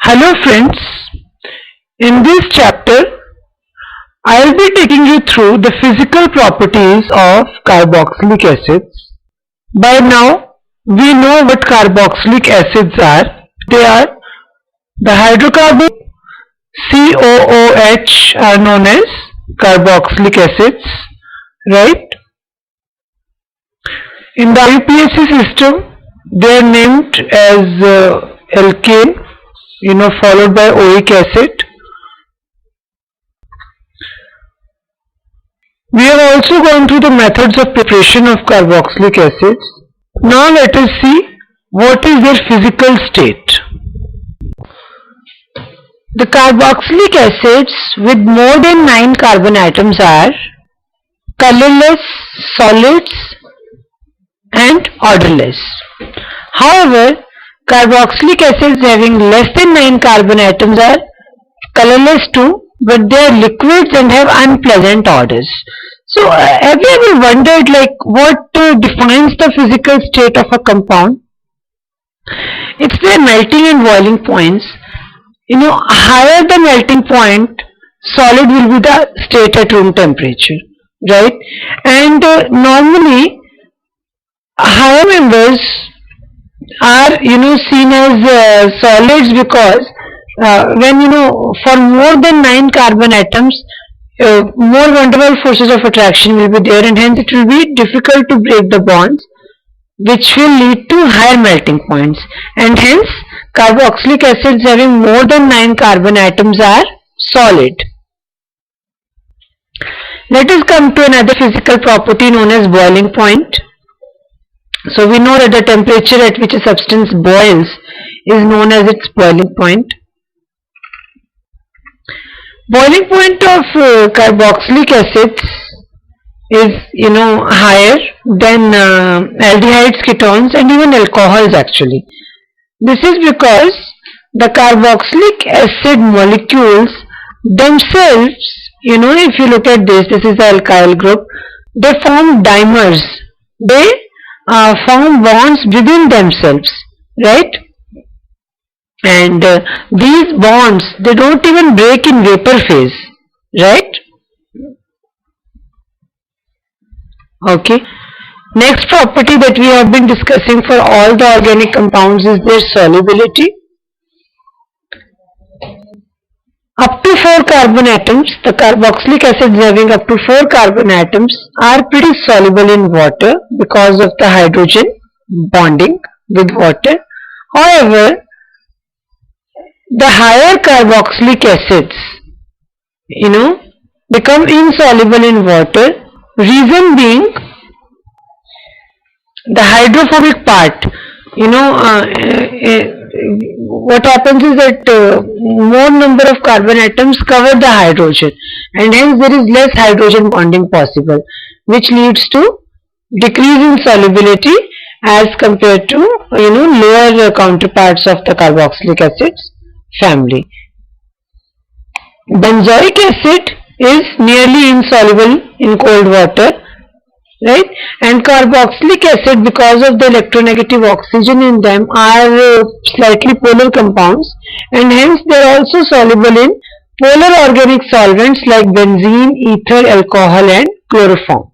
Hello friends, in this chapter I will be taking you through the physical properties of carboxylic acids. By now we know what carboxylic acids are. They are the hydrocarbon COOH are known as carboxylic acids, right? In the IUPAC system they are named as alkane, followed by oic acid. We have also gone through the methods of preparation of carboxylic acids. Now let us see what is their physical state. The carboxylic acids with more than 9 carbon atoms are colorless, solids and odorless. However, carboxylic acids having less than 9 carbon atoms are colorless too, but they are liquids and have unpleasant odors. So have you ever wondered what defines the physical state of a compound? It's their melting and boiling points. Higher the melting point, solid will be the state at room temperature, right? And normally higher members are seen as solids because when for more than 9 carbon atoms more van der Waals forces of attraction will be there, and hence it will be difficult to break the bonds, which will lead to higher melting points, and hence carboxylic acids having more than 9 carbon atoms are solid. Let us come to another physical property known as boiling point. So we know that the temperature at which a substance boils is known as its boiling point. Boiling point of carboxylic acids is higher than aldehydes, ketones and even alcohols actually. This is because the carboxylic acid molecules themselves, if you look at this is the alkyl group, they form dimers. They form bonds within themselves, right? And these bonds, they don't even break in vapor phase, right? Okay. Next property that we have been discussing for all the organic compounds is their solubility. Up to 4 carbon atoms, the carboxylic acids having up to 4 carbon atoms are pretty soluble in water because of the hydrogen bonding with water. However, the higher carboxylic acids, become insoluble in water. Reason being, the hydrophobic part, what happens is that more number of carbon atoms cover the hydrogen, and hence there is less hydrogen bonding possible, which leads to decrease in solubility as compared to lower counterparts of the carboxylic acids family. Benzoic acid is nearly insoluble in cold water, right? And carboxylic acid, because of the electronegative oxygen in them, are slightly polar compounds, and hence they are also soluble in polar organic solvents like benzene, ether, alcohol and chloroform.